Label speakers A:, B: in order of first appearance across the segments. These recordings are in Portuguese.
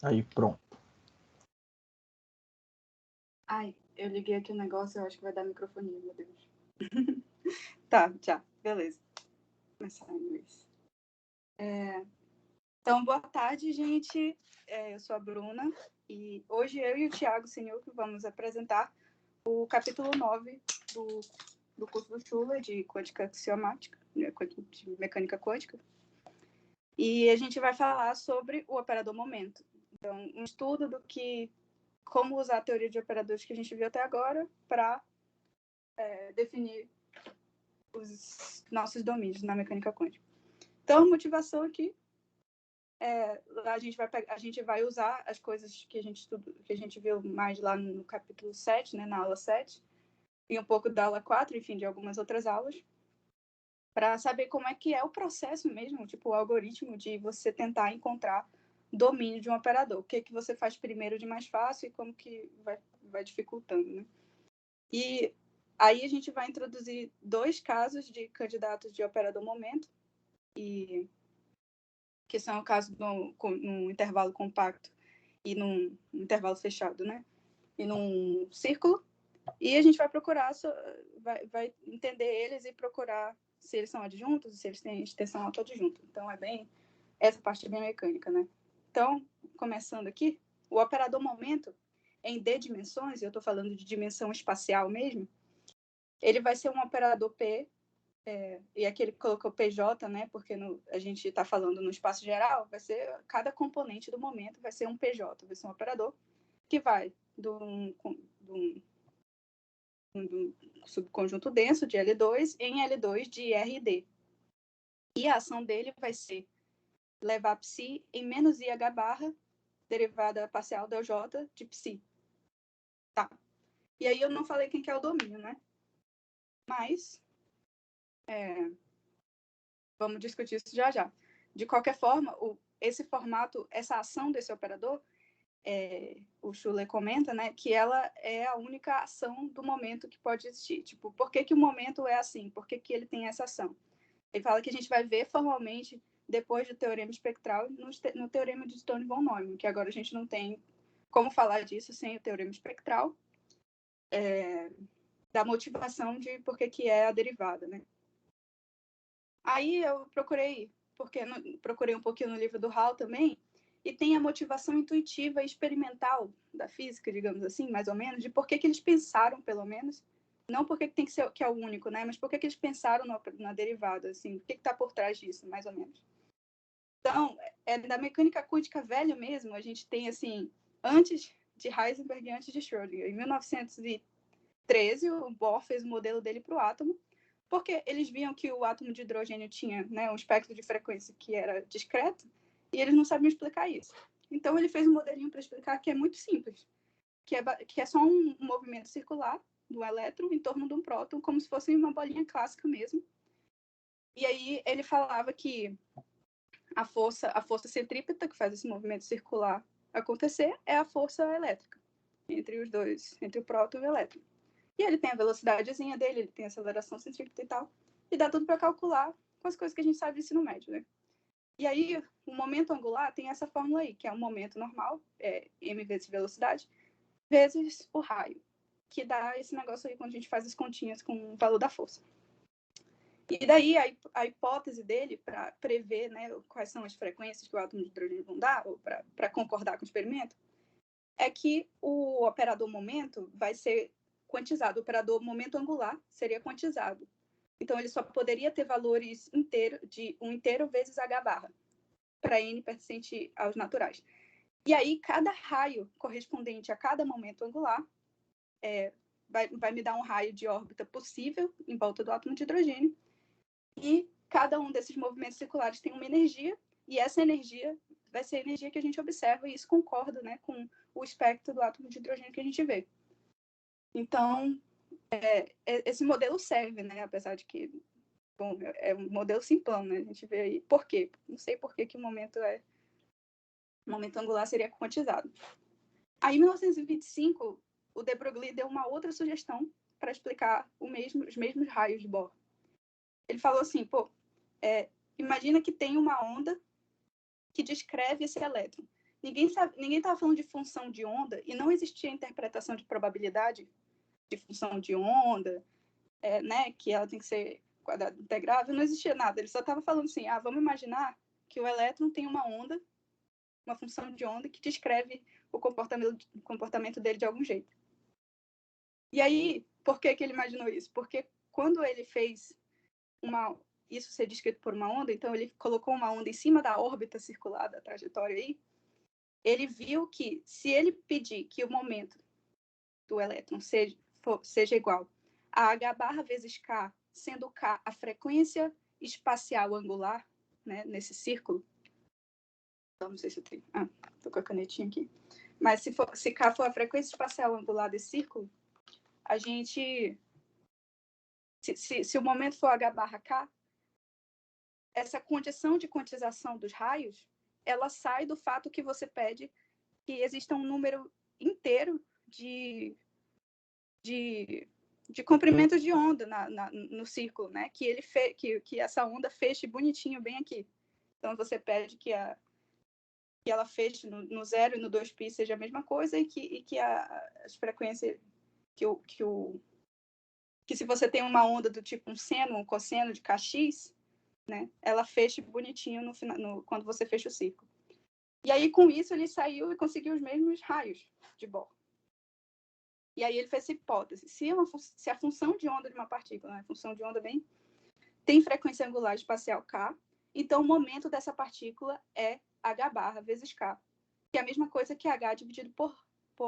A: Aí, pronto.
B: Ai, eu liguei aqui o negócio, eu acho que vai dar microfonia, meu Deus. Tá, já, beleza. Vou começar em inglês. Então, boa tarde, gente. Eu sou a Bruna e hoje eu e o Thiago Sinuca vamos apresentar o capítulo 9 do curso do Schuller de quântica axiomática, de mecânica quântica. E a gente vai falar sobre o operador momento. Então, um estudo como usar a teoria de operadores que a gente viu até agora para definir os nossos domínios na mecânica quântica. Então, a motivação aqui a gente vai usar as coisas que a gente estudou, que a gente viu mais lá no capítulo 7, né, na aula 7, e um pouco da aula 4, enfim, de algumas outras aulas, para saber como é que é o processo mesmo, tipo o algoritmo de você tentar encontrar domínio de um operador. O que você faz primeiro de mais fácil e como que vai dificultando, né? E aí a gente vai introduzir 2 casos de candidatos de operador momento, que são o caso num intervalo compacto e num intervalo fechado, né? E num círculo. E a gente vai procurar, vai entender eles e procurar se eles são adjuntos, se eles têm extensão autoadjunta. Então, essa parte é bem mecânica, né? Então, começando aqui, o operador momento em D dimensões, eu estou falando de dimensão espacial mesmo, ele vai ser um operador P, e aqui ele colocou PJ, né? Porque a gente está falando no espaço geral, cada componente do momento vai ser um PJ, vai ser um operador que vai de um subconjunto denso de L2 em L2 de RD. E a ação dele vai ser levar psi em menos IH barra, derivada parcial del J de psi. Tá. E aí eu não falei quem que é o domínio, né? Mas vamos discutir isso já já. De qualquer forma, esse formato, essa ação desse operador, o Schuller comenta, né, que ela é a única ação do momento que pode existir. Tipo, por que o momento é assim? Por que ele tem essa ação? Ele fala que a gente vai ver formalmente depois do teorema espectral no teorema de Stone von Neumann, que agora a gente não tem como falar disso sem o teorema espectral, da motivação de por que é a derivada, né? Aí eu procurei um pouquinho no livro do Hall também, e tem a motivação intuitiva e experimental da física, digamos assim, mais ou menos, de por que eles pensaram, pelo menos, não porque tem que ser que é o único, né? Mas por que eles pensaram na derivada, assim, o que está por trás disso, mais ou menos. Então, da mecânica quântica velha mesmo, a gente tem, assim, antes de Heisenberg e antes de Schrödinger. Em 1913, o Bohr fez o modelo dele para o átomo, porque eles viam que o átomo de hidrogênio tinha, né, um espectro de frequência que era discreto, e eles não sabiam explicar isso. Então, ele fez um modelinho para explicar que é muito simples, que é só um movimento circular do elétron em torno de um próton, como se fosse uma bolinha clássica mesmo. E aí ele falava que a força centrípeta que faz esse movimento circular acontecer é a força elétrica entre os dois, entre o próton e o elétron. E ele tem a velocidadezinha dele, ele tem a aceleração centrípeta e tal, e dá tudo para calcular com as coisas que a gente sabe de ensino médio, né? E aí, o momento angular tem essa fórmula aí, que é um momento normal, m vezes velocidade, vezes o raio, que dá esse negócio aí quando a gente faz as continhas com o valor da força. E daí, a hipótese dele, para prever, né, quais são as frequências que o átomo de hidrogênio vão dar, ou para concordar com o experimento, é que o operador momento vai ser quantizado. O operador momento angular seria quantizado. Então, ele só poderia ter valores de 1 inteiro vezes h barra, para n pertencente aos naturais. E aí, cada raio correspondente a cada momento angular vai me dar um raio de órbita possível em volta do átomo de hidrogênio. E cada um desses movimentos circulares tem uma energia, e essa energia vai ser a energia que a gente observa, e isso concorda, né, com o espectro do átomo de hidrogênio que a gente vê. Então, esse modelo serve, né, apesar de que, bom, é um modelo simplão, né, a gente vê aí. Por quê? Não sei por que o momento angular seria quantizado. Aí, em 1925, o de Broglie deu uma outra sugestão para explicar os mesmos raios de Bohr. Ele falou assim, imagina que tem uma onda que descreve esse elétron. ninguém estava falando de função de onda e não existia interpretação de probabilidade de função de onda, né, que ela tem que ser quadrada integrável, não existia nada. Ele só estava falando assim, vamos imaginar que o elétron tem uma onda, uma função de onda que descreve o comportamento dele de algum jeito. E aí, por que ele imaginou isso? Porque quando ele fez isso ser descrito por uma onda, então ele colocou uma onda em cima da órbita circular da trajetória aí, ele viu que se ele pedir que o momento do elétron seja igual a h barra vezes k, sendo k a frequência espacial angular, né, nesse círculo, então, não sei se eu tenho... tô com a canetinha aqui. Mas se k for a frequência espacial angular desse círculo, a gente... Se o momento for h barra k, essa condição de quantização dos raios, ela sai do fato que você pede que exista um número inteiro de comprimentos de onda no círculo, né? Que essa onda feche bonitinho bem aqui. Então, você pede que ela feche no 0 e no 2π seja a mesma coisa e que as frequências... Que se você tem uma onda do tipo um seno, um cosseno de kx, né, ela feche bonitinho quando você fecha o círculo. E aí, com isso, ele saiu e conseguiu os mesmos raios de Bohr. E aí ele fez essa hipótese. Se a função de onda de uma partícula, né, a função de onda tem frequência angular espacial k, então o momento dessa partícula é h barra vezes k, que é a mesma coisa que h dividido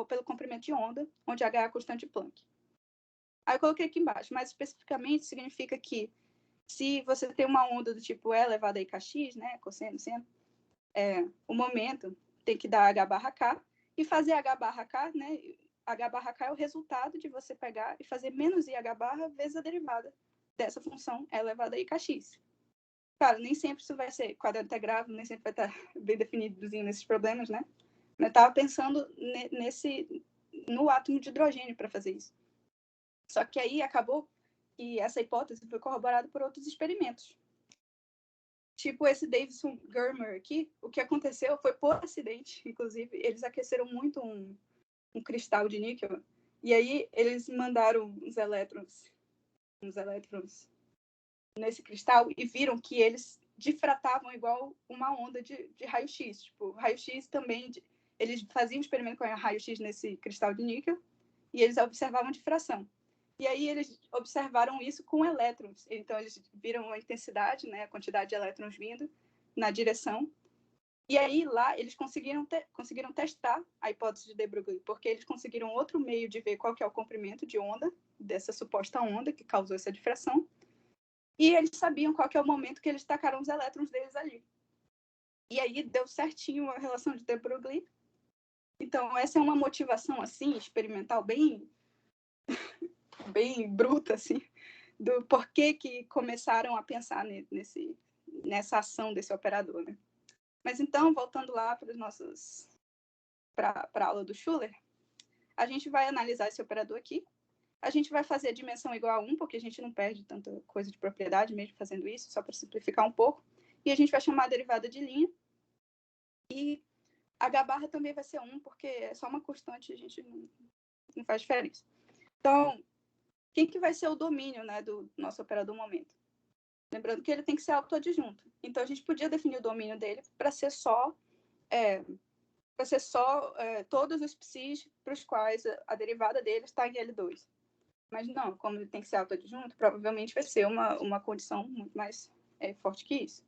B: pelo comprimento de onda, onde h é a constante de Planck. Aí eu coloquei aqui embaixo, mas especificamente significa que se você tem uma onda do tipo E elevado a kx, né, cosseno, seno, o momento tem que dar h barra k, e fazer h barra k, né, h barra k é o resultado de você pegar e fazer menos IH barra vezes a derivada dessa função E elevado a kx. Claro, nem sempre isso vai ser quadrado integrável, nem sempre vai estar bem definidozinho nesses problemas, né? Mas eu estava pensando no átomo de hidrogênio para fazer isso. Só que aí acabou que essa hipótese foi corroborada por outros experimentos. Tipo esse Davidson-Germer aqui, o que aconteceu foi por acidente, inclusive, eles aqueceram muito um cristal de níquel, e aí eles mandaram uns elétrons nesse cristal e viram que eles difratavam igual uma onda de raio-x. Tipo, raio-x também, eles faziam um experimento com raio-x nesse cristal de níquel e eles observavam difração. E aí eles observaram isso com elétrons. Então, eles viram a intensidade, né, a quantidade de elétrons vindo na direção. E aí, lá, eles conseguiram testar a hipótese de de Broglie, porque eles conseguiram outro meio de ver qual que é o comprimento de onda, dessa suposta onda que causou essa difração. E eles sabiam qual que é o momento que eles tacaram os elétrons deles ali. E aí, deu certinho a relação de de Broglie. Então, essa é uma motivação, assim, experimental bem bruta, assim, do porquê que começaram a pensar nessa ação desse operador, né? Mas então, voltando lá para a aula do Schuller, a gente vai analisar esse operador aqui, a gente vai fazer a dimensão igual a 1, porque a gente não perde tanta coisa de propriedade mesmo fazendo isso, só para simplificar um pouco, e a gente vai chamar a derivada de linha, e h barra também vai ser 1, porque é só uma constante, a gente não faz diferença. Então, quem que vai ser o domínio, né, do nosso operador momento? Lembrando que ele tem que ser autoadjunto. Então, a gente podia definir o domínio dele para ser só todos os psis para os quais a derivada dele está em L2. Mas não, como ele tem que ser autoadjunto, provavelmente vai ser uma condição muito mais forte que isso.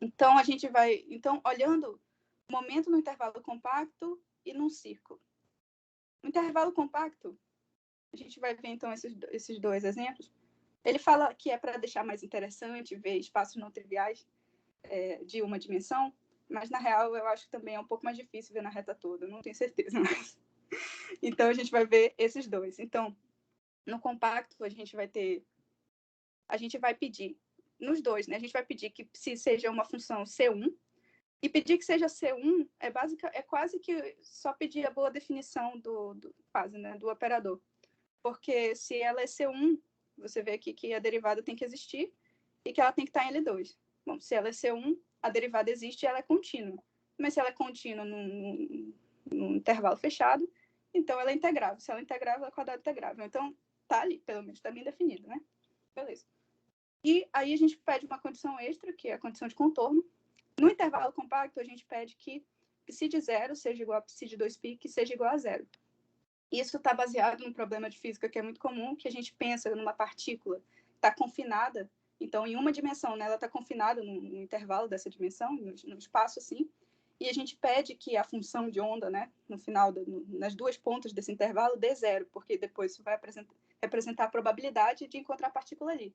B: Então, a gente vai... Então, olhando o momento no intervalo compacto e num círculo. No intervalo compacto, a gente vai ver, então, esses dois exemplos. Ele fala que é para deixar mais interessante ver espaços não triviais de uma dimensão, mas, na real, eu acho que também é um pouco mais difícil ver na reta toda, eu não tenho certeza. Mas... Então, a gente vai ver esses dois. Então, no compacto, a gente vai pedir, nos dois, né? A gente vai pedir que se seja uma função C1, e pedir que seja C1 é quase que só pedir a boa definição do operador. Porque se ela é C1, você vê aqui que a derivada tem que existir e que ela tem que estar em L2. Bom, se ela é C1, a derivada existe e ela é contínua. mas se ela é contínua num intervalo fechado, então ela é integrável. Se ela é integrável, ela é quadrado integrável. Então, tá ali, pelo menos, tá bem definido, né? Beleza. E aí a gente pede uma condição extra, que é a condição de contorno. No intervalo compacto, a gente pede que psi de 0 seja igual a psi de 2π, que seja igual a 0. Isso está baseado num problema de física que é muito comum, que a gente pensa numa partícula está confinada, então em uma dimensão, né, ela está confinada no intervalo dessa dimensão, no espaço assim, e a gente pede que a função de onda, né, no final, nas duas pontas desse intervalo, dê 0, porque depois isso vai representar a probabilidade de encontrar a partícula ali.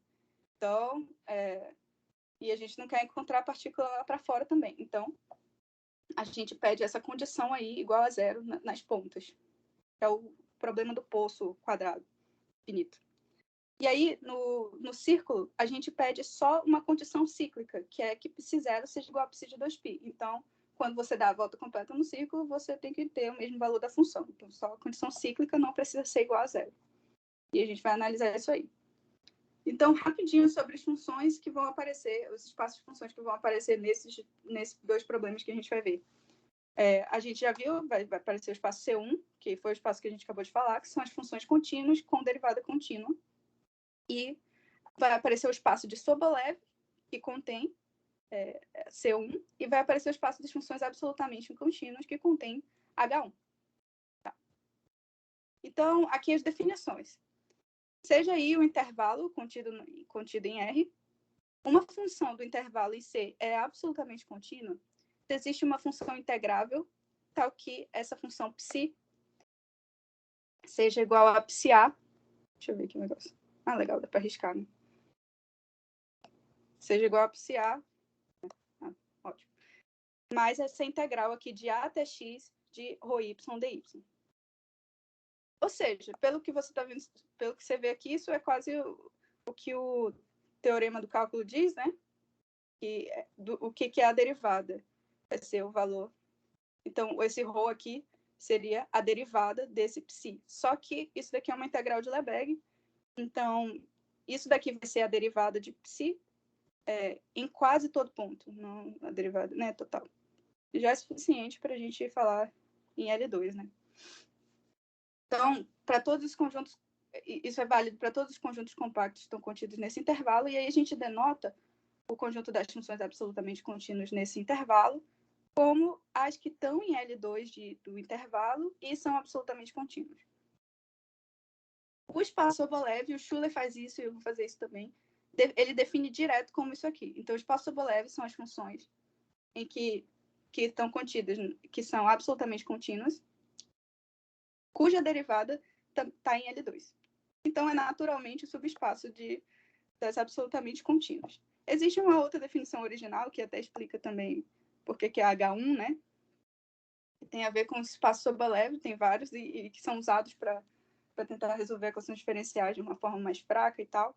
B: Então, e a gente não quer encontrar a partícula lá para fora também. Então, a gente pede essa condição aí igual a 0 nas pontas. É o problema do poço quadrado finito. E aí, no círculo, a gente pede só uma condição cíclica, que é que π0 seja igual a π de 2π. Então, quando você dá a volta completa no círculo, você tem que ter o mesmo valor da função. Então, só a condição cíclica não precisa ser igual a 0. E a gente vai analisar isso aí. Então, rapidinho sobre as funções que vão aparecer, os espaços de funções que vão aparecer nesses dois problemas que a gente vai ver. A gente já viu, vai aparecer o espaço C1, que foi o espaço que a gente acabou de falar, que são as funções contínuas com derivada contínua. E vai aparecer o espaço de Sobolev, que contém C1, e vai aparecer o espaço das funções absolutamente contínuas, que contém H1. Tá. Então, aqui as definições. Seja I o intervalo contido em R, uma função do intervalo em C é absolutamente contínua, existe uma função integrável, tal que essa função psi seja igual a psi-A. Deixa eu ver aqui o negócio. Ah, legal, dá para arriscar, né? Seja igual a psi-A. Ah, ótimo. Mais essa integral aqui de A até X de ρy dy. Ou seja, pelo que você está vendo, pelo que você vê aqui, isso é quase o que o teorema do cálculo diz, né? O que é a derivada? Vai ser o valor. Então, esse ρ aqui seria a derivada desse psi. Só que isso daqui é uma integral de Lebesgue. Então, isso daqui vai ser a derivada de psi em quase todo ponto. Não a derivada, né, total. Já é suficiente para a gente falar em L2, né? Então, para todos os conjuntos, isso é válido para todos os conjuntos compactos que estão contidos nesse intervalo, e aí a gente denota o conjunto das funções absolutamente contínuas nesse intervalo como as que estão em L2 do intervalo e são absolutamente contínuas. O espaço Sobolev, o Schuller faz isso e eu vou fazer isso também, ele define direto como isso aqui. Então, o espaço Sobolev são as funções em que estão contidas, que são absolutamente contínuas, cuja derivada está em L2. Então, é naturalmente o subespaço das absolutamente contínuas. Existe uma outra definição original, que até explica também por que é H1, né? Que tem a ver com o espaço Sobolev, tem vários, e que são usados para tentar resolver equações diferenciais de uma forma mais fraca e tal.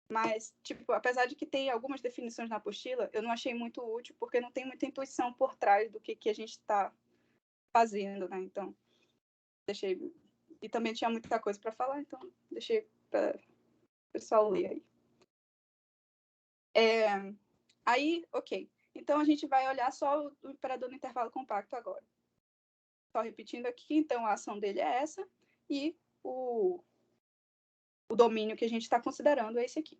B: Mas, tipo, apesar de que tem algumas definições na apostila, eu não achei muito útil, porque não tem muita intuição por trás do que a gente está fazendo, né? Então, deixei. E também tinha muita coisa para falar, então deixei para o pessoal ler aí. Aí, ok. Então, a gente vai olhar só o operador no intervalo compacto agora. Só repetindo aqui, então, a ação dele é essa, e o domínio que a gente está considerando é esse aqui.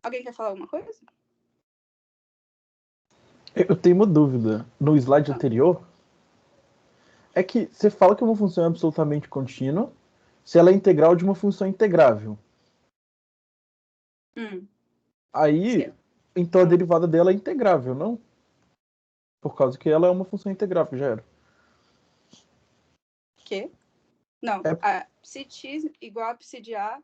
B: Alguém quer falar alguma coisa?
A: Eu tenho uma dúvida. No slide anterior, é que você fala que uma função é absolutamente contínua se ela é integral de uma função integrável. Aí,
B: Certo.
A: então a derivada dela é integrável, não? Por causa que ela é uma função integrável, já era.
B: Que? Não, a psi-x igual a psi de A.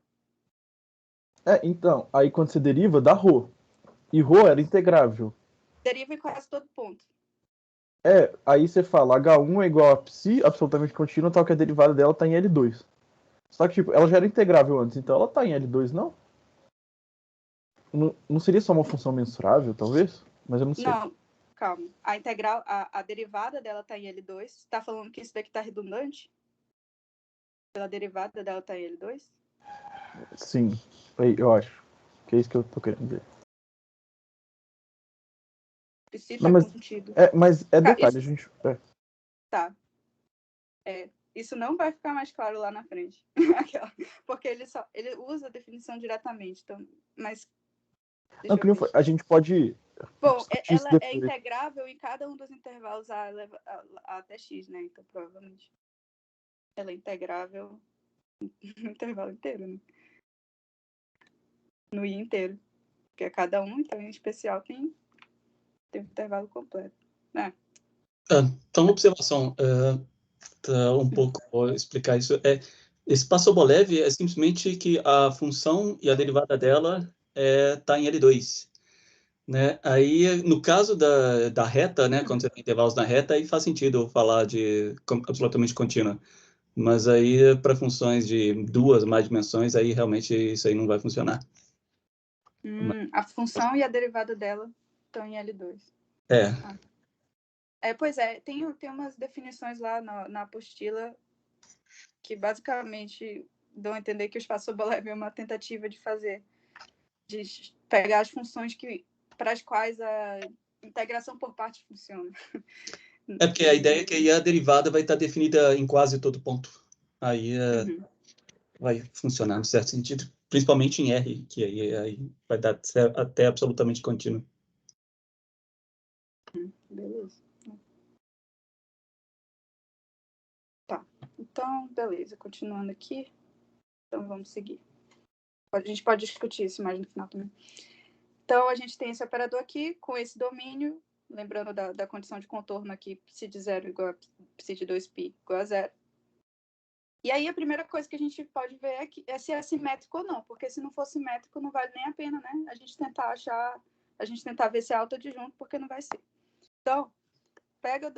A: Então, aí quando você deriva, dá ρ. E ρ era integrável.
B: Deriva em quase todo ponto.
A: Aí você fala H1 é igual a psi, absolutamente contínua, tal que a derivada dela tá em L2. Só que, tipo, ela já era integrável antes, então ela tá em L2, não? Não seria só uma função mensurável, talvez? Mas eu não sei.
B: Não, calma. A integral, a derivada dela está em L2. Você está falando que isso daqui está redundante? Pela derivada dela está em L2?
A: Sim, eu acho. Que é isso que eu tô querendo dizer.
B: Psi
A: Não,
B: tá contido.
A: mas é detalhe,
B: Isso,
A: a gente...
B: tá. Isso não vai ficar mais claro lá na frente. Porque ele usa a definição diretamente. Então, mas
A: Não,
B: deixa
A: que
B: eu
A: nem
B: ver.
A: foi. A gente pode
B: Bom,
A: discutir isso
B: ela é
A: depois.
B: integrável em cada um dos intervalos até x, né? Então, provavelmente, ela é integrável no intervalo inteiro, né? No i inteiro. Porque é cada um, então, em especial, tem um intervalo completo. Né?
C: Então, uma observação, um pouco, vou explicar isso. Esse Sobolev é simplesmente que a função e a derivada dela está em L2. Né? Aí, no caso da reta, né, quando você tem intervalos na reta, aí faz sentido falar de absolutamente contínua. Mas aí, para funções de duas, mais dimensões, aí realmente isso aí não vai funcionar.
B: A função e a derivada dela estão em L2. Pois é, tem umas definições lá na apostila que basicamente dão a entender que o espaço Sobolev é uma tentativa de pegar as funções para as quais a integração por partes funciona.
C: Porque a ideia é que aí a derivada vai estar definida em quase todo ponto. Aí vai funcionar no certo sentido, principalmente em R, que aí vai dar até absolutamente contínuo.
B: Beleza. Tá, então, beleza. Continuando aqui. Então, vamos seguir. A gente pode discutir isso mais no final também. Então, a gente tem esse operador aqui com esse domínio, lembrando da condição de contorno aqui, psi de 0 igual a psi de 2π igual a 0. E aí, a primeira coisa que a gente pode ver é se é simétrico ou não, porque se não for simétrico, não vale nem a pena, né? A gente tentar ver se é autoadjunto, porque não vai ser. Então, pega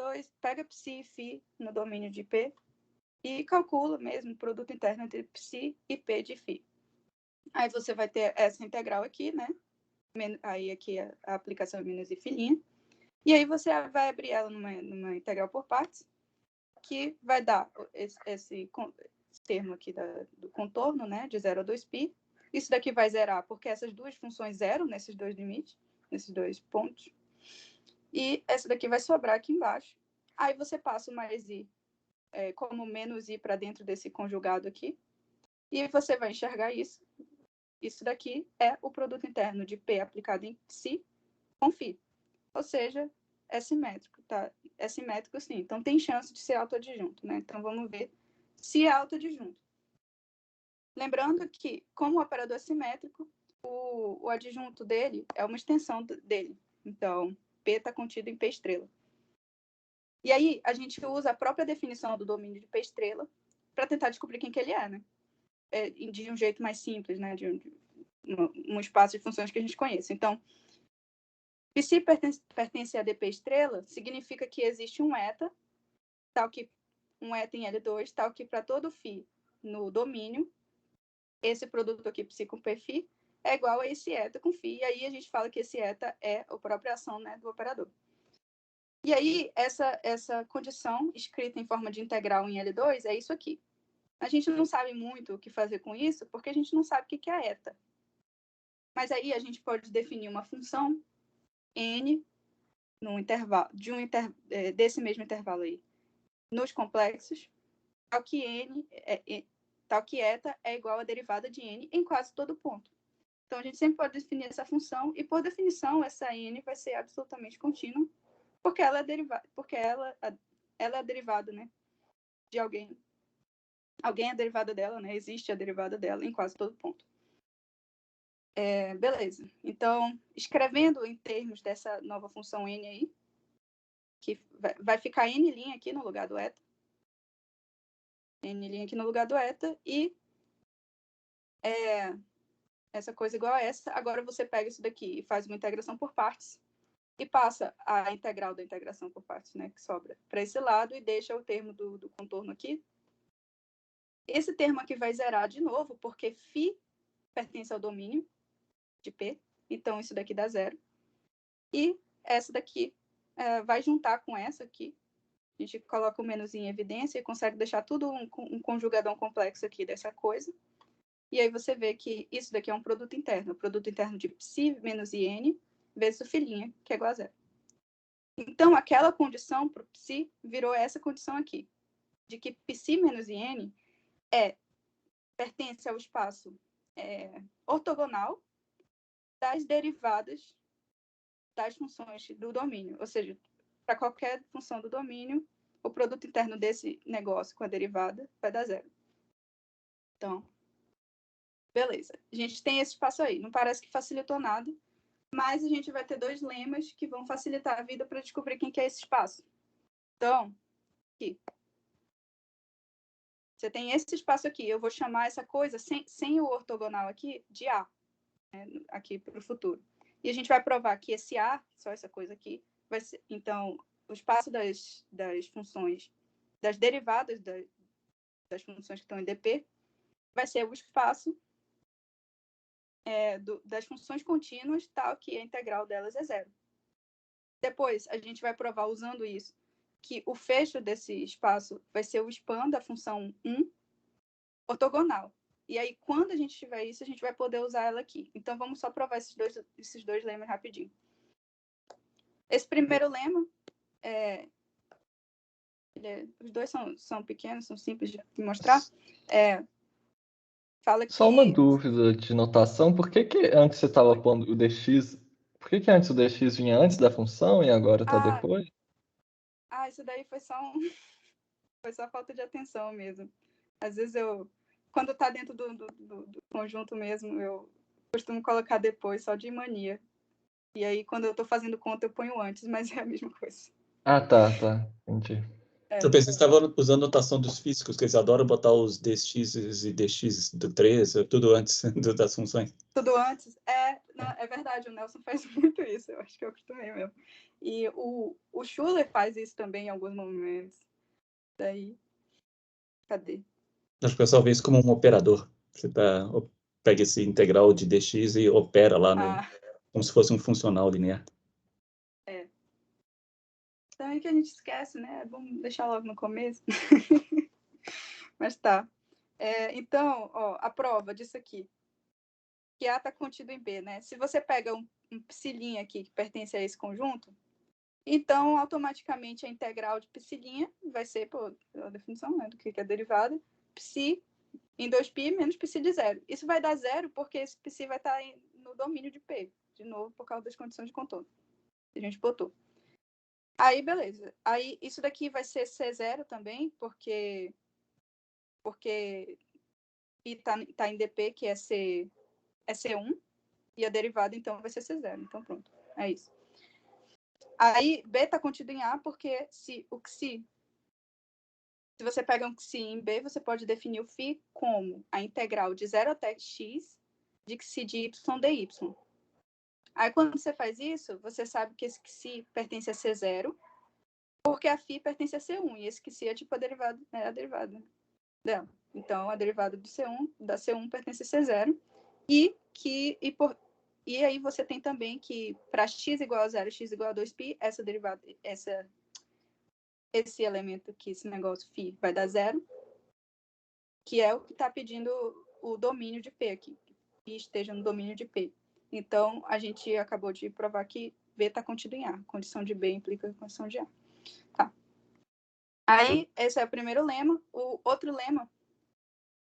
B: psi e φ no domínio de P e calcula mesmo o produto interno entre psi e P de φ. Aí você vai ter essa integral aqui, né? Aí aqui a aplicação é menos i filinha. E aí você vai abrir ela numa integral por partes, que vai dar esse termo aqui do contorno, né? De 0 a 2π. Isso daqui vai zerar, porque essas duas funções zeram nesses dois limites, nesses dois pontos. E essa daqui vai sobrar aqui embaixo. Aí você passa o mais i como menos i para dentro desse conjugado aqui. E você vai enxergar isso. Isso daqui é o produto interno de P aplicado em psi com φ. Ou seja, é simétrico, tá? É simétrico, sim. Então, tem chance de ser autoadjunto, né? Então, vamos ver se é autoadjunto. Lembrando que, como o operador é simétrico, o adjunto dele é uma extensão dele. Então, P está contido em P estrela. E aí, a gente usa a própria definição do domínio de P estrela para tentar descobrir quem que ele é, né? De um jeito mais simples, né? De um espaço de funções que a gente conhece. Então, psi pertence a dp estrela, significa que existe um eta, tal que um eta em L2, tal que para todo φ no domínio, esse produto aqui, psi com pφ, é igual a esse eta com φ, e aí a gente fala que esse eta é a própria ação, né, do operador. E aí, essa condição, escrita em forma de integral em L2, é isso aqui. A gente não sabe muito o que fazer com isso, porque a gente não sabe o que é eta. Mas aí a gente pode definir uma função n num intervalo, desse mesmo intervalo aí, nos complexos, tal que eta é igual à derivada de n em quase todo ponto. Então, a gente sempre pode definir essa função, e por definição, essa n vai ser absolutamente contínua, porque ela é derivada, né, de alguém. Alguém é derivada dela, né? Existe a derivada dela em quase todo ponto. Beleza. Então, escrevendo em termos dessa nova função n aí, que vai ficar n' aqui no lugar do eta. N' aqui no lugar do eta. E essa coisa igual a essa. Agora você pega isso daqui e faz uma integração por partes. E passa a integral da integração por partes, né? Que sobra para esse lado e deixa o termo do contorno aqui. Esse termo aqui vai zerar de novo, porque φ pertence ao domínio de P. Então, isso daqui dá zero. E essa daqui vai juntar com essa aqui. A gente coloca o menos em evidência e consegue deixar tudo um conjugadão complexo aqui dessa coisa. E aí você vê que isso daqui é um produto interno. O produto interno de psi menos in vezes o filhinha, que é igual a zero. Então, aquela condição para o psi virou essa condição aqui, de que psi menos in pertence ao espaço ortogonal das derivadas das funções do domínio. Ou seja, para qualquer função do domínio, o produto interno desse negócio com a derivada vai dar 0. Então, beleza. A gente tem esse espaço aí. Não parece que facilitou nada, mas a gente vai ter 2 lemas que vão facilitar a vida para descobrir quem que é esse espaço. Então, aqui. Você tem esse espaço aqui. Eu vou chamar essa coisa, sem o ortogonal aqui, de A, né, aqui para o futuro. E a gente vai provar que esse A, só essa coisa aqui, vai ser, então, o espaço das funções, das derivadas das funções que estão em dp, vai ser o espaço das funções contínuas, tal que a integral delas é 0. Depois, a gente vai provar, usando isso, que o fecho desse espaço vai ser o span da função 1 ortogonal. E aí, quando a gente tiver isso, a gente vai poder usar ela aqui. Então, vamos só provar esses dois lemas rapidinho. Esse primeiro lema, os dois são pequenos, são simples de mostrar. Fala que...
D: Só uma dúvida de notação. Por que antes você estava pondo o dx... Por que antes o dx vinha antes da função e agora está depois?
B: Isso daí foi só foi só falta de atenção mesmo. Às vezes quando está dentro do conjunto mesmo, eu costumo colocar depois, só de mania. E aí, quando eu estou fazendo conta, eu ponho antes, mas é a mesma coisa.
D: Ah, tá. Entendi.
C: Eu pensei que você estava usando notação dos físicos, que eles adoram botar os dx e dx do 3, tudo antes das funções.
B: Tudo antes? É verdade, o Nelson faz muito isso, eu acho que eu acostumei mesmo. E o Schuller faz isso também em alguns momentos. Daí, cadê?
C: Acho que o pessoal vê isso como um operador. Você pega esse integral de dx e opera lá como se fosse um funcional linear.
B: Então é que a gente esquece, né? Vamos deixar logo no começo. Mas tá. Então, a prova disso aqui. Que A está contido em B, né? Se você pega um psi' aqui que pertence a esse conjunto, então, automaticamente, a integral de psi' vai ser, a definição, né, do que é a derivada, psi em 2π menos psi de 0. Isso vai dar 0 porque esse psi vai estar no domínio de P, de novo, por causa das condições de contorno que a gente botou. Aí, beleza. Aí, isso daqui vai ser C0 também, porque π tá em dp, que é C1, e a derivada, então, vai ser C0. Então, pronto. É isso. Aí, B está contido em A, porque se você pega um xi em B, você pode definir o φ como a integral de 0 até x de xi de y dy. Aí, quando você faz isso, você sabe que esse xi pertence a C0, porque a φ pertence a C1, e esse xi é tipo a derivada dela. Então, a derivada da C1 pertence a C0, e aí você tem também que para x igual a 0 e x igual a 2π, essa derivada, esse elemento aqui, esse negócio φ, vai dar 0, que é o que está pedindo o domínio de P aqui, que esteja no domínio de P. Então, a gente acabou de provar que B está contido em A. Condição de B implica condição de A. Tá. Aí, esse é o primeiro lema. O outro lema,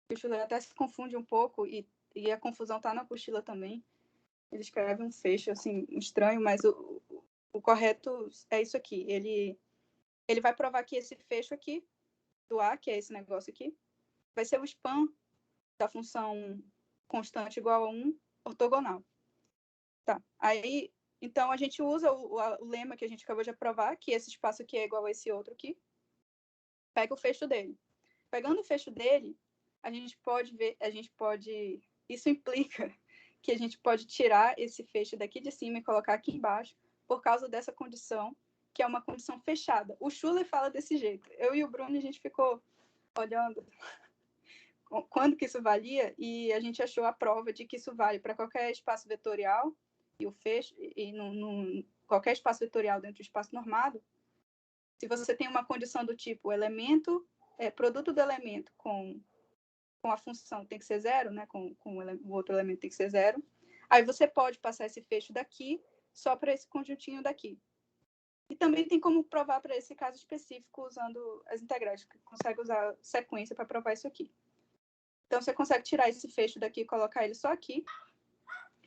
B: que o Schuller até se confunde um pouco, e a confusão está na apostila também. Ele escreve um fecho, assim, estranho, mas o correto é isso aqui. Ele vai provar que esse fecho aqui, do A, que é esse negócio aqui, vai ser o span da função constante igual a 1 ortogonal. Tá. Aí, então, a gente usa o lema que a gente acabou de aprovar, que esse espaço aqui é igual a esse outro aqui. Pega o fecho dele. Pegando o fecho dele, a gente pode ver, isso implica que a gente pode tirar esse fecho daqui de cima e colocar aqui embaixo, por causa dessa condição, que é uma condição fechada. O Schuller fala desse jeito. Eu e o Bruno, a gente ficou olhando quando que isso valia, e a gente achou a prova de que isso vale para qualquer espaço vetorial, e o fecho, e qualquer espaço vetorial dentro do espaço normado. Se você tem uma condição do tipo produto do elemento com a função tem que ser 0, né? Com o outro elemento tem que ser 0. Aí você pode passar esse fecho daqui só para esse conjuntinho daqui. E também tem como provar para esse caso específico usando as integrais, que consegue usar sequência para provar isso aqui. Então, você consegue tirar esse fecho daqui e colocar ele só aqui,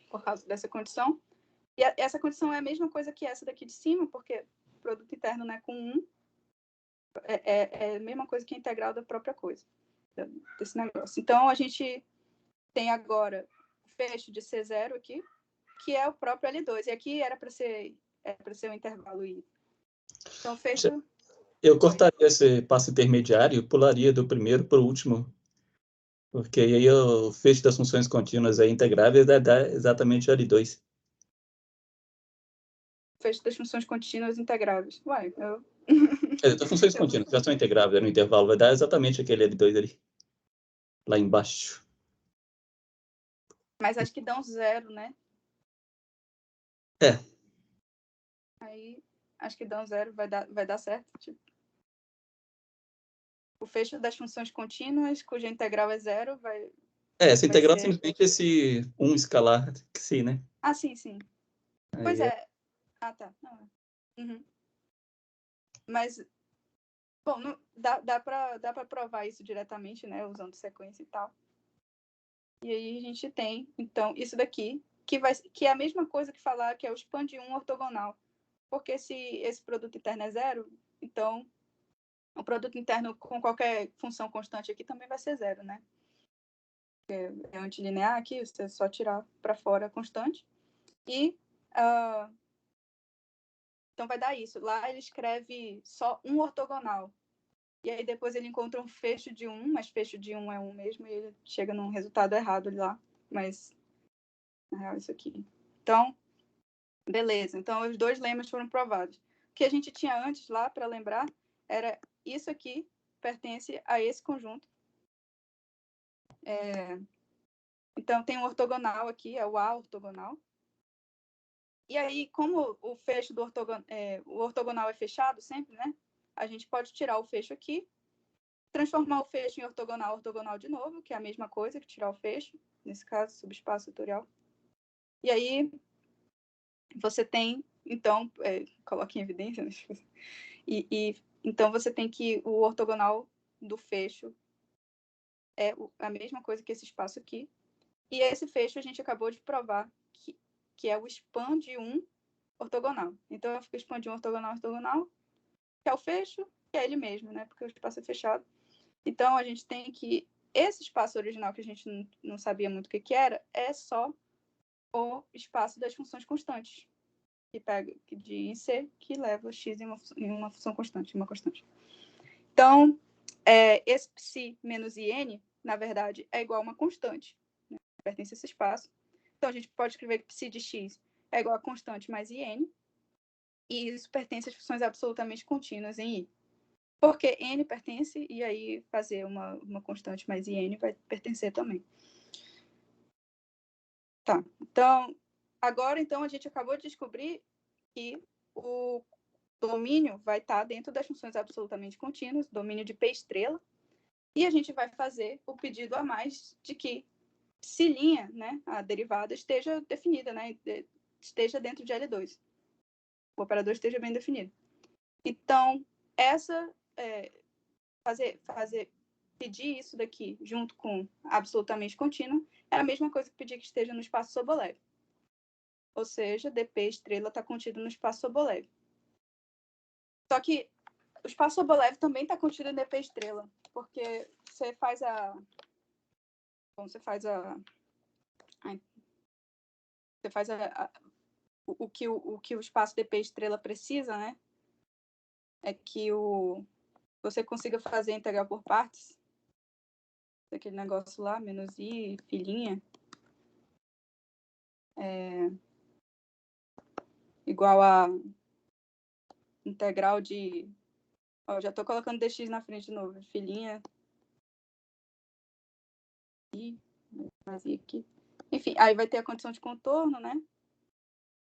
B: por causa dessa condição. E essa condição é a mesma coisa que essa daqui de cima, porque o produto interno, né, com 1 é a mesma coisa que a integral da própria coisa, desse negócio. Então, a gente tem agora o fecho de C0 aqui, que é o próprio L2. E aqui era para ser um intervalo I. Então, o fecho...
C: Eu cortaria esse passo intermediário e pularia do primeiro para o último, porque aí o fecho das funções contínuas integráveis dá exatamente L2.
B: Fecho das funções contínuas integráveis. Uai,
C: Das funções contínuas já são integráveis no intervalo, vai dar exatamente aquele L2 ali, lá embaixo.
B: Mas acho que dão 0, né?
C: É.
B: Aí, acho que dão 0, vai dar certo. Tipo. O fecho das funções contínuas, cuja integral é 0, vai...
C: Essa integral é
B: ser...
C: simplesmente esse 1 escalar, que sim, né?
B: Ah, sim, sim.
C: Aí
B: pois é. Ah, tá. Uhum. Mas, bom, não, dá para provar isso diretamente, né? Usando sequência e tal. E aí a gente tem, então, isso daqui, que é a mesma coisa que falar que é o span de 1 ortogonal. Porque se esse produto interno é 0, então o produto interno com qualquer função constante aqui também vai ser 0, né? É antilinear aqui, você é só tirar para fora a constante. E, então, vai dar isso. Lá ele escreve só 1 ortogonal. E aí depois ele encontra um fecho de 1, mas fecho de 1 é 1 mesmo, e ele chega num resultado errado lá. Mas, na real, isso aqui. Então, beleza. Então, os 2 lemas foram provados. O que a gente tinha antes lá, para lembrar, era isso aqui pertence a esse conjunto. Então, tem um ortogonal aqui, é o A ortogonal. E aí, como o fecho do o ortogonal é fechado sempre, né? A gente pode tirar o fecho aqui, transformar o fecho em ortogonal de novo, que é a mesma coisa que tirar o fecho, nesse caso, subespaço vetorial. E aí, você tem, então, coloque em evidência, né? Então, você tem que o ortogonal do fecho é a mesma coisa que esse espaço aqui. E esse fecho a gente acabou de provar que é o span de 1 ortogonal. Então, eu fico span de 1 ortogonal, que é o fecho, que é ele mesmo, né? Porque o espaço é fechado. Então, a gente tem que esse espaço original, que a gente não sabia muito o que era, é só o espaço das funções constantes, que pega de C, que leva x em uma função constante, uma constante. Então, esse psi menos in, na verdade, é igual a uma constante, né? Pertence a esse espaço. Então, a gente pode escrever que psi de x é igual a constante mais in, e isso pertence às funções absolutamente contínuas em I. Porque n pertence, e aí fazer uma constante mais in vai pertencer também. Tá, então, agora então a gente acabou de descobrir que o domínio vai estar dentro das funções absolutamente contínuas, domínio de P estrela, e a gente vai fazer o pedido a mais de que psi', né, a derivada, esteja definida, né, esteja dentro de L2. O operador esteja bem definido. Então, pedir isso daqui junto com absolutamente contínuo é a mesma coisa que pedir que esteja no espaço Sobolev. Ou seja, dp estrela está contido no espaço Sobolev. Só que o espaço Sobolev também está contido em dp estrela, porque você faz o que o espaço dp estrela precisa, né? É que você consiga fazer a integral por partes, aquele negócio lá, menos i, filhinha, igual a integral de... Ó, já estou colocando dx na frente de novo. Filhinha. E mais i aqui. Enfim, aí vai ter a condição de contorno, né?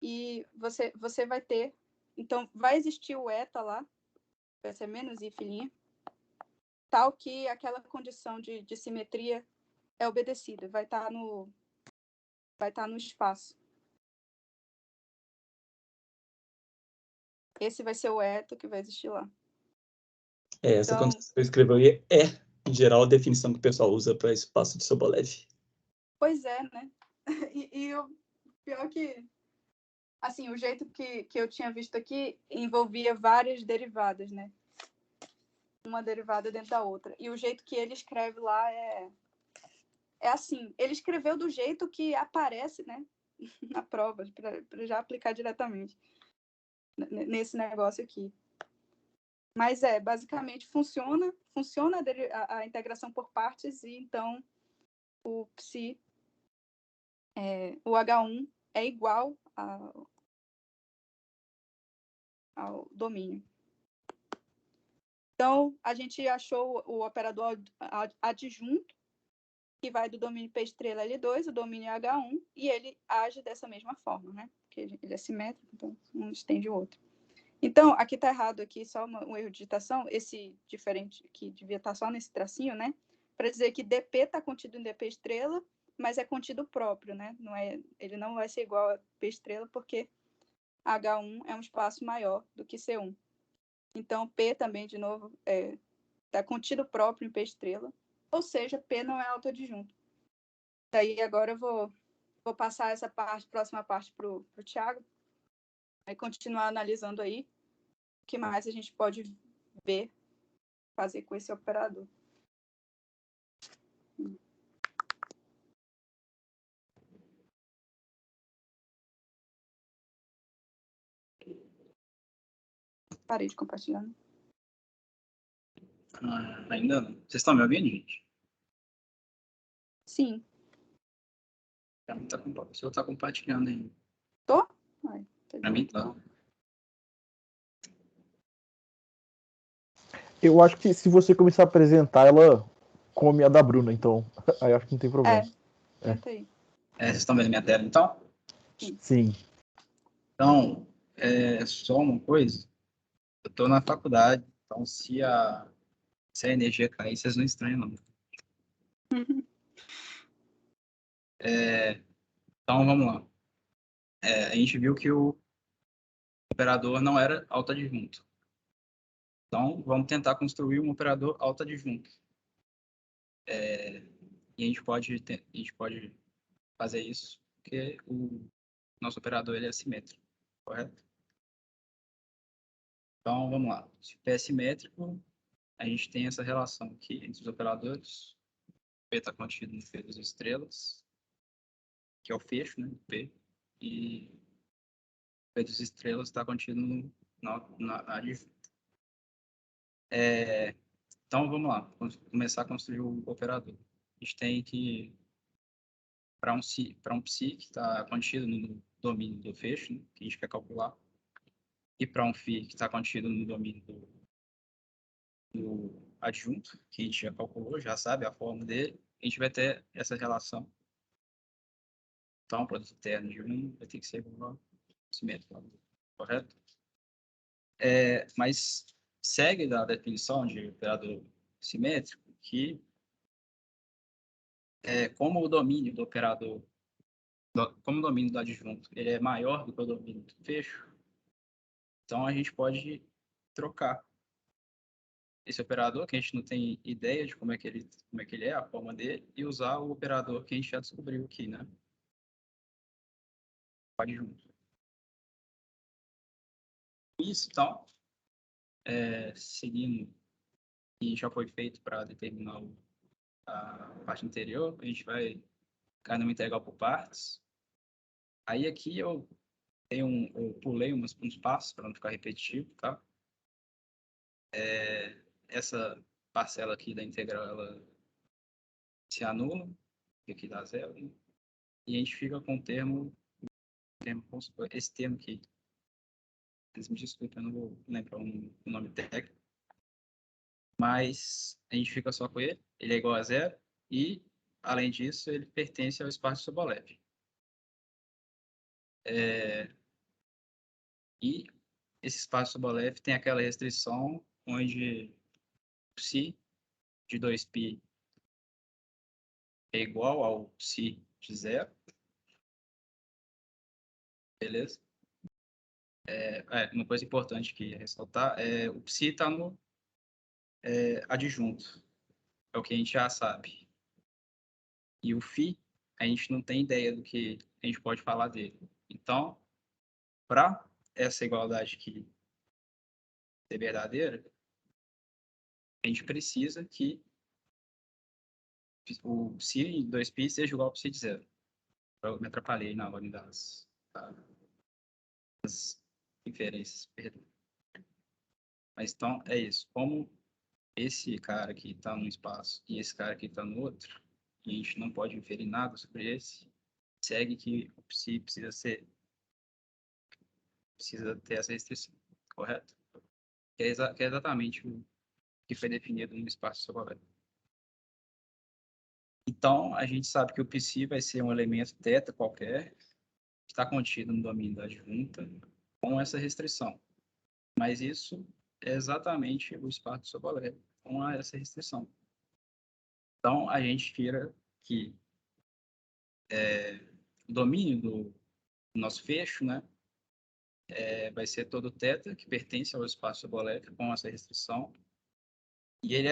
B: E você vai ter... Então, vai existir o eta lá, vai ser menos i, filhinha, tal que aquela condição de simetria é obedecida. Vai estar no espaço. esse vai ser o eto que vai existir lá.
C: Essa
B: Então,
C: quando você escreveu aí em geral, a definição que o pessoal usa para espaço de Sobolev.
B: pois é, né? E o pior que, assim, o jeito que eu tinha visto aqui envolvia várias derivadas, né? Uma derivada dentro da outra. E o jeito que ele escreve lá é assim. Ele escreveu do jeito que aparece, né? Na prova, para já aplicar diretamente nesse negócio aqui. Mas basicamente funciona a integração por partes, e então o psi, o H1 é igual ao domínio. Então, a gente achou o operador adjunto, que vai do domínio P estrela L2, o domínio H1, e ele age dessa mesma forma, né? Porque ele é simétrico, então um estende o outro. Então, aqui está errado, aqui só um erro de digitação, esse diferente que devia estar só nesse tracinho, né? Para dizer que DP está contido em DP estrela, mas é contido próprio, né? Ele não vai ser igual a P estrela, porque H1 é um espaço maior do que C1. Então, P também, de novo, está contido próprio em P estrela, ou seja, P não é autoadjunto. Daí agora eu vou passar essa próxima parte para o Thiago, aí continuar analisando aí o que mais a gente pode ver, fazer com esse operador. Parei de compartilhar.
E: Ainda não. Vocês estão me ouvindo, gente?
B: Sim.
E: O senhor está compartilhando aí.
B: Tô?
E: Para mim, tá.
A: Eu acho que se você começar a apresentar, ela come a da Bruna, então aí acho que não tem problema.
B: Tenta aí.
E: Vocês estão vendo minha tela, então?
A: Sim.
E: Então, só uma coisa. Eu estou na faculdade, então se a energia cair, vocês não estranham, não. Então, vamos lá. A gente viu que o operador não era autoadjunto. Então, vamos tentar construir um operador autoadjunto. E a gente pode fazer isso porque o nosso operador ele é simétrico, correto? Então, vamos lá. Se P é simétrico, a gente tem essa relação aqui entre os operadores. P está contido no P das estrelas, que é o fecho, né, do P, e o P das estrelas está contido na adjunta. Então, vamos lá. Vamos começar a construir o operador. A gente tem que, para um psi que está contido no domínio do fecho, né, que a gente quer calcular, e para um φ que está contido no domínio do adjunto, que a gente já calculou, já sabe a forma dele, a gente vai ter essa relação. Então, o produto terno de 1 vai ter que ser igual ao simétrico, correto? Mas segue da definição de operador simétrico que como o domínio do operador, como o domínio do adjunto ele é maior do que o domínio do fecho, então a gente pode trocar esse operador, que a gente não tem ideia de como é que ele é, a forma dele, e usar o operador que a gente já descobriu aqui, né? Adjunto. Isso, então, seguindo o que já foi feito para determinar a parte anterior, a gente vai cair numa integral por partes. Aí aqui eu pulei uns passos para não ficar repetitivo, tá? Essa parcela aqui da integral, ela se anula, aqui dá zero, né? E a gente fica com esse termo aqui. Eles me desculpem, eu não vou lembrar o nome técnico. Mas a gente fica só com ele. Ele é igual a zero. E, além disso, ele pertence ao espaço de Sobolev. E esse espaço de Sobolev tem aquela restrição onde psi de 2π é igual ao psi de zero. Beleza? Uma coisa importante que ressaltar é o psi está no adjunto. É o que a gente já sabe. E o phi, a gente não tem ideia do que a gente pode falar dele. Então, para essa igualdade aqui ser verdadeira, a gente precisa que o psi de 2π seja igual ao psi de 0. Eu me atrapalhei na ordem das inferências, perdão. Mas então é isso. Como esse cara aqui está num espaço e esse cara aqui está no outro, e a gente não pode inferir nada sobre esse, segue que o psi precisa ter essa restrição, correto? Que é exatamente o que foi definido no espaço subalterno. Então, a gente sabe que o psi vai ser um elemento θ qualquer, que está contido no domínio da adjunta, com essa restrição. Mas isso é exatamente o espaço subalterno, com essa restrição. Então, a gente tira que o domínio do nosso fecho, né, vai ser todo θ, que pertence ao espaço subalétrico, com essa restrição. E ele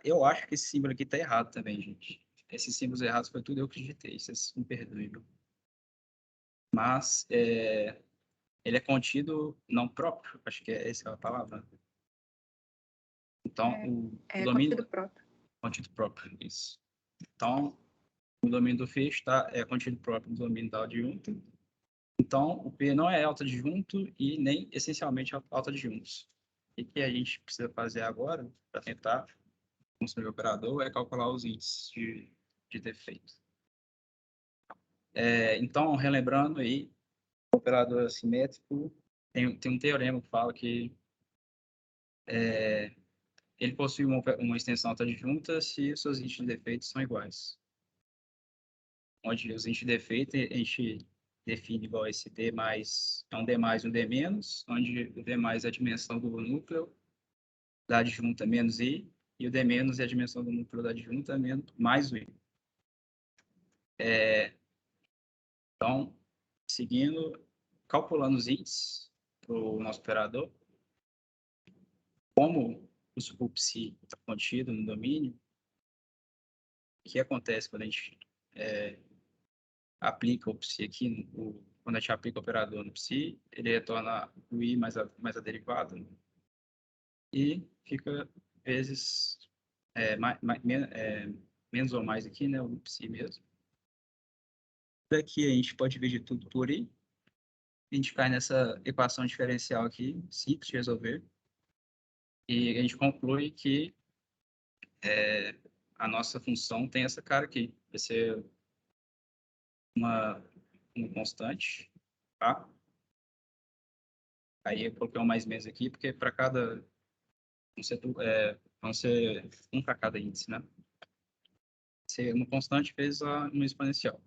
E: eu acho que esse símbolo aqui está errado também, gente. Esses símbolos errados foi tudo eu que digitei, vocês me perdoem. Mas ele é contido não próprio, acho que essa é a palavra. Então, o domínio...
B: Contido próprio.
E: Contido próprio, isso. Então, o domínio do fecho é contido próprio no domínio da adjunta. Então, o P não é autoadjunto e nem essencialmente autoadjuntos. O que a gente precisa fazer agora, para tentar construir o operador, é calcular os índices de defeito. Então, relembrando aí, o operador assimétrico tem um teorema que fala que ele possui uma extensão autoadjunta se os seus índices de defeito são iguais. Onde os índices de defeito a gente define igual a esse D mais, é um D mais e um D menos, onde o D mais é a dimensão do núcleo da adjunta menos I, e o D menos é a dimensão do núcleo da adjunta mais o I. Então, seguindo, calculando os índices para o nosso operador, como o psi está contido no domínio, o que acontece quando a gente aplica o psi aqui, quando a gente aplica o operador no psi, ele retorna o I mais a derivada, e fica vezes menos ou mais aqui, né, o psi mesmo. Daqui a gente pode dividir tudo por I. A gente cai nessa equação diferencial aqui, simples de resolver. E a gente conclui que a nossa função tem essa cara aqui. Vai ser uma constante, tá? Aí eu coloquei um mais menos aqui, porque para cada... vão ser um para cada índice, né? Ser uma constante vezes uma exponencial.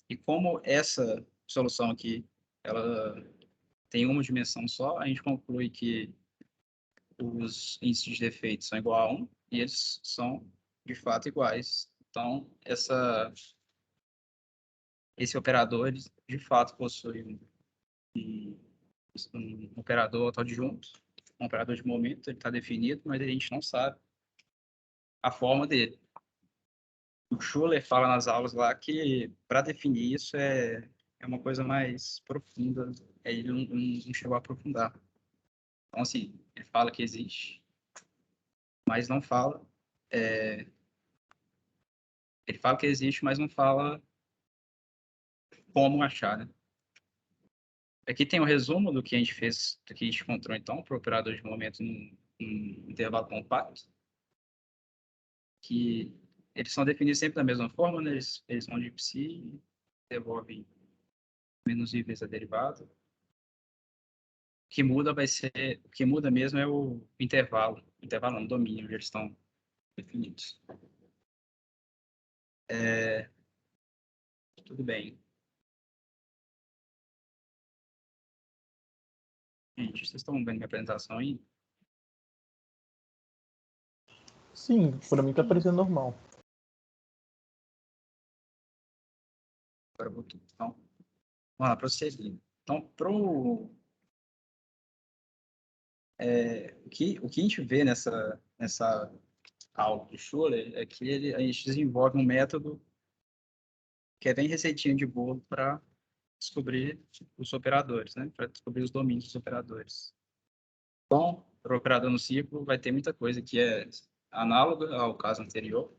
E: E como essa solução aqui, ela tem uma dimensão só, a gente conclui que os índices de defeito são igual a 1 e eles são, de fato, iguais. Então, esse operador, ele, de fato, possui um operador autoadjunto, um operador de momento, ele está definido, mas a gente não sabe a forma dele. O Schuller fala nas aulas lá que, para definir isso, é uma coisa mais profunda. Ele não chegou a aprofundar. Então, assim, ele fala que existe, mas não fala. Ele fala que existe, mas não fala como achar, né? Aqui tem o resumo do que a gente fez, do que a gente encontrou, então, para o operador de momento num intervalo compacto, que eles são definidos sempre da mesma forma, né? Eles são de psi, devolvem menos i vezes a derivada. O que muda mesmo é o intervalo não, o domínio, onde eles estão definidos. Tudo bem. Gente, vocês estão vendo minha apresentação aí?
A: Sim, pra mim tá parecendo normal.
E: Agora eu vou tudo. Então, Vamos lá, prosseguindo. Então, o que a gente vê nessa aula do Schuller é que a gente desenvolve um método que é bem receitinha de bolo para descobrir os operadores, né? Para descobrir os domínios dos operadores. Então, para o operador no ciclo, vai ter muita coisa que é análoga ao caso anterior.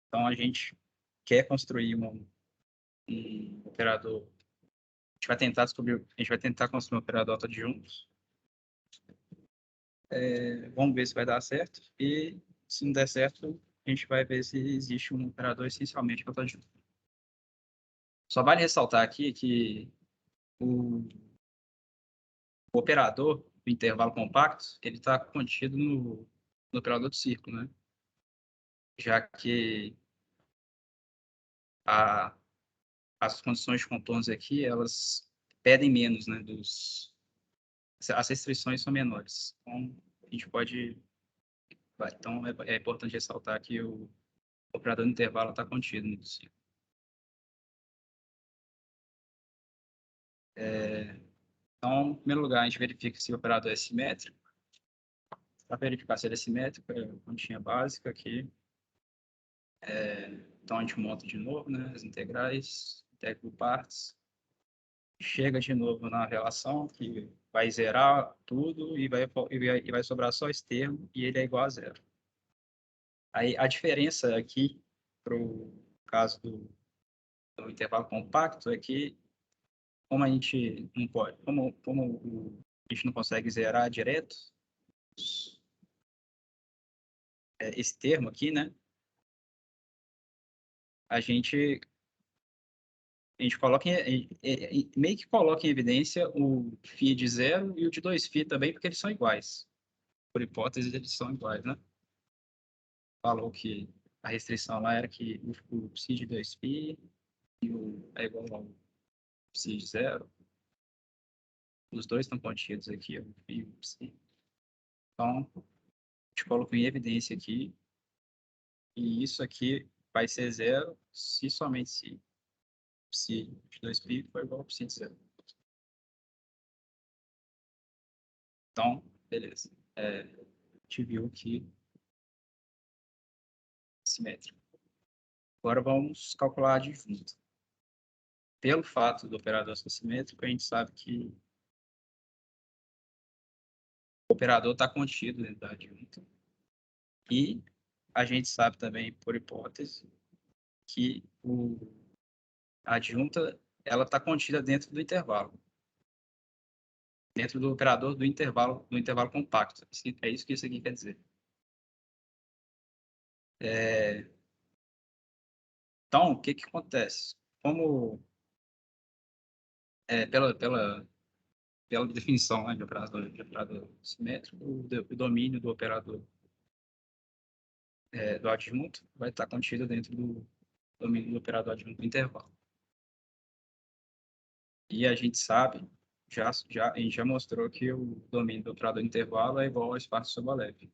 E: Então, a gente quer construir um operador. A gente vai tentar construir um operador adjunto. Vamos ver se vai dar certo. E, se não der certo, a gente vai ver se existe um operador essencialmente adjunto. Só vale ressaltar aqui que o operador do intervalo compacto, ele está contido no operador de círculo, né? Já que as condições de contornos aqui, elas pedem menos, né? As restrições são menores. Então, a gente pode... Então, é importante ressaltar que o operador do intervalo está contido no círculo. Então, em primeiro lugar, a gente verifica se o operador é simétrico. Para verificar se ele é simétrico, é a continha básica aqui. Então, a gente monta de novo, né, as integrais, integra por partes. Chega de novo na relação, que vai zerar tudo e vai sobrar só esse termo, e ele é igual a zero. Aí, a diferença aqui, para o caso do intervalo compacto, é que, como a gente não pode, a gente não consegue zerar direto, esse termo aqui, né? A gente coloca meio que coloca em evidência o φ de 0 e o de 2φ também, porque eles são iguais. Por hipótese, eles são iguais, né? Falou que a restrição lá era que o ψ de 2φ é igual ao ψ de 0. Os dois estão contidos aqui, o φ e o ψ. Então, a gente colocou em evidência aqui, e isso aqui vai ser 0 se somente se ψ de 2φ for igual ao ψ de 0. Então, beleza. A gente viu que simétrico. Agora vamos calcular a adjunta. Pelo fato do operador ser simétrico, a gente sabe que o operador está contido dentro da adjunta. E a gente sabe também, por hipótese, que a adjunta está contida dentro do intervalo. Dentro do operador do intervalo compacto. É isso que isso aqui quer dizer. Então, o que acontece? Como pela definição, né, de operador simétrico, o domínio do operador do adjunto vai estar contido dentro do domínio do operador adjunto do intervalo. E a gente sabe, a gente já mostrou que o domínio do operador do intervalo é igual ao espaço Sobolev.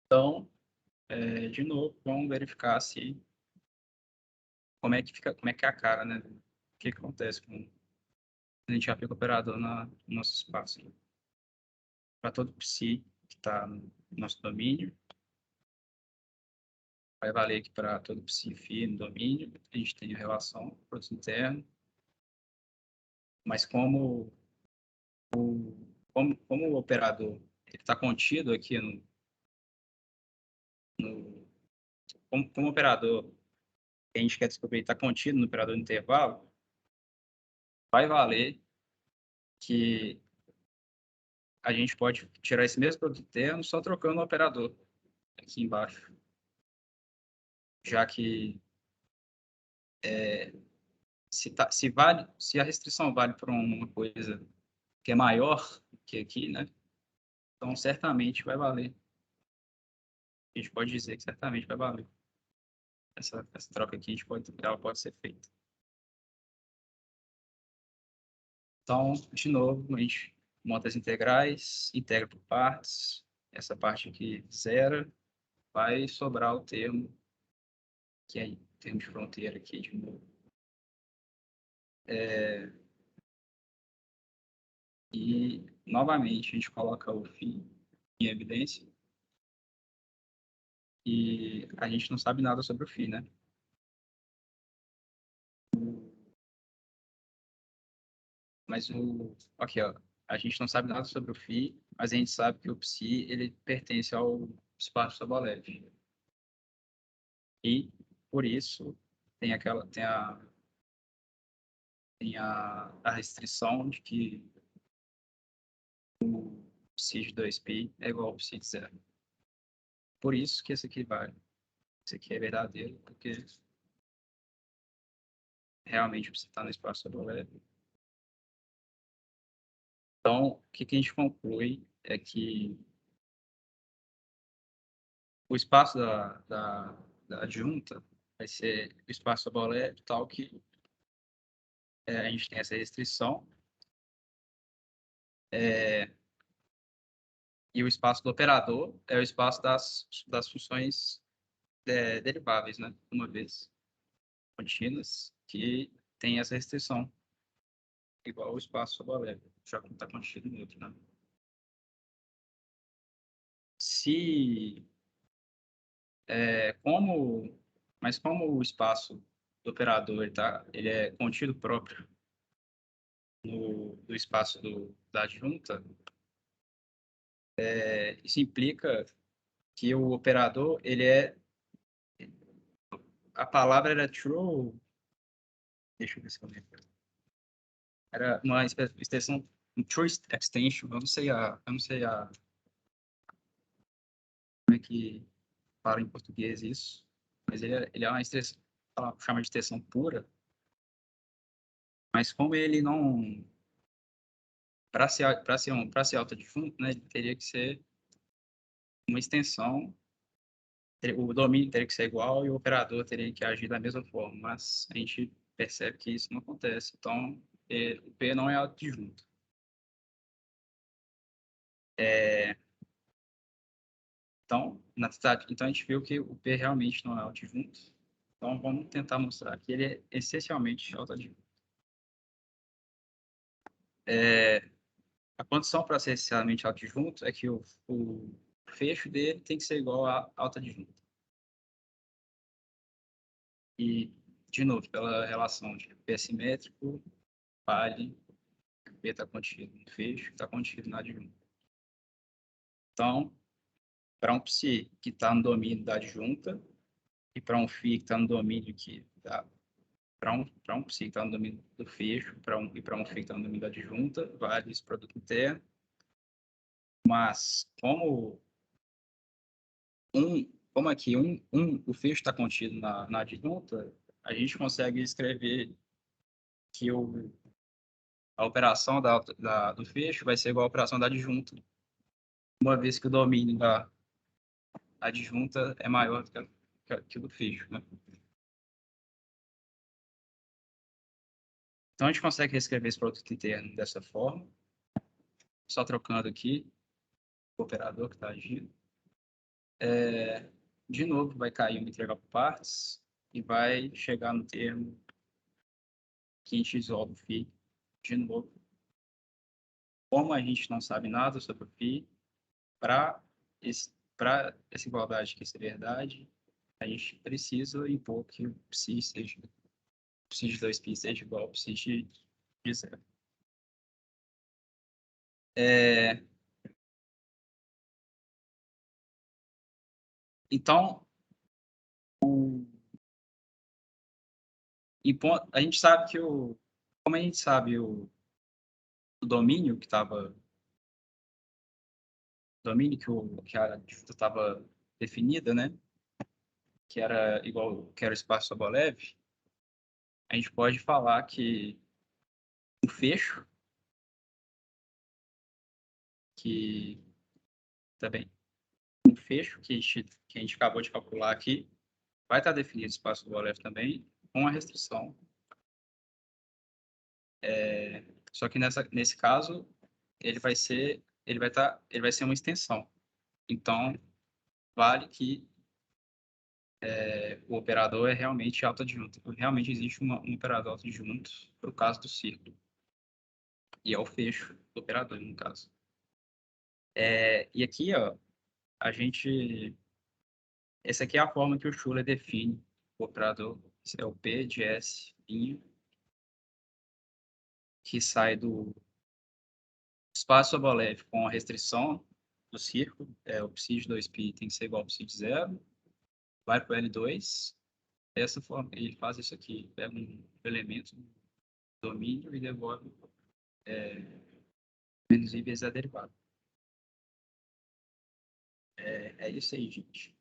E: Então, de novo, vamos verificar se como é que é a cara, né? O que acontece quando a gente aplica o operador no nosso espaço. Para todo psi que está no nosso domínio, vai valer aqui para todo psi no domínio, a gente tem a relação produto interno, mas como o operador está contido aqui como o operador que a gente quer descobrir está contido no operador do intervalo, vai valer que a gente pode tirar esse mesmo produto interno só trocando o operador aqui embaixo. Já que se a restrição vale para uma coisa que é maior que aqui, né? Então, certamente vai valer. A gente pode dizer que certamente vai valer. Essa troca aqui, ela pode ser feita. Então, de novo, a gente monta as integrais, integra por partes. Essa parte aqui zera, vai sobrar o termo que termo de fronteira aqui de novo. E, novamente, a gente coloca o φ em evidência. E a gente não sabe nada sobre o φ, né? Mas aqui, ó, a gente não sabe nada sobre o φ, mas a gente sabe que o psi ele pertence ao espaço Sobolev. E por isso tem a restrição de que o psi de 2π é igual ao psi de 0. Por isso que esse aqui vale. Esse aqui é verdadeiro, porque realmente o psi está no espaço Sobolev. Então, o que a gente conclui é que o espaço da adjunta vai ser o espaço Sobolev, tal que a gente tem essa restrição. E o espaço do operador é o espaço das funções deriváveis, né? Uma vez contínuas, que tem essa restrição, igual ao espaço Sobolev, já que não está contido no outro, né? Mas como o espaço do operador ele é contido próprio do espaço da adjunta, isso implica que o operador, a palavra era true, deixa eu ver se eu lembro. Era uma extensão, um true extension, eu não sei como é que fala em português isso, mas ele é uma extensão, chama de extensão pura, mas como ele não, para ser autoadjunto, né, ele teria que ser uma extensão, o domínio teria que ser igual e o operador teria que agir da mesma forma, mas a gente percebe que isso não acontece, então o P não é autoadjunto. Então a gente viu que o P realmente não é autoadjunto. Então vamos tentar mostrar que ele é essencialmente autoadjunto. A condição para ser essencialmente autoadjunto é que o fecho dele tem que ser igual a autoadjunto. E, de novo, pela relação de P simétrico, vale, P está contido no fecho, está contido na adjunta. Então, para um psi que está no domínio da adjunta e para um φ que está no domínio para um psi que está no domínio do fecho e para um φ que está no domínio da adjunta, vale esse produto interno. Mas como aqui o fecho está contido na adjunta, a gente consegue escrever que a operação do fecho vai ser igual à operação da adjunta, uma vez que o domínio da adjunta é maior do que o do fecho, né? Então, a gente consegue reescrever esse produto interno dessa forma, só trocando aqui o operador que está agindo. De novo, vai cair uma integral por partes e vai chegar no termo que a gente isola o φ de novo. Como a gente não sabe nada sobre o φ, para essa igualdade aqui ser verdade, a gente precisa impor que o psi de 2π seja igual ao psi de 0. Então, a gente sabe que como a gente sabe o domínio que estava que a disputa estava definida, né? Que era o espaço Sobolev, a gente pode falar que um fecho que um fecho que a gente acabou de calcular aqui vai estar definido o espaço Sobolev também com a restrição. Só que nesse caso ele vai ser uma extensão. Então vale que o operador é realmente autoadjunto. Realmente existe um operador autoadjunto para o caso do círculo. E é o fecho do operador, no caso. E aqui, ó, essa aqui é a forma que o Schuller define o operador. Esse é o P de S, que sai do espaço Sobolev com a restrição do círculo. O psi de 2π tem que ser igual ao psi de 0. Vai para o L2. Dessa forma, ele faz isso aqui. Pega um elemento do domínio e devolve menos I vezes a derivada. É isso aí, gente.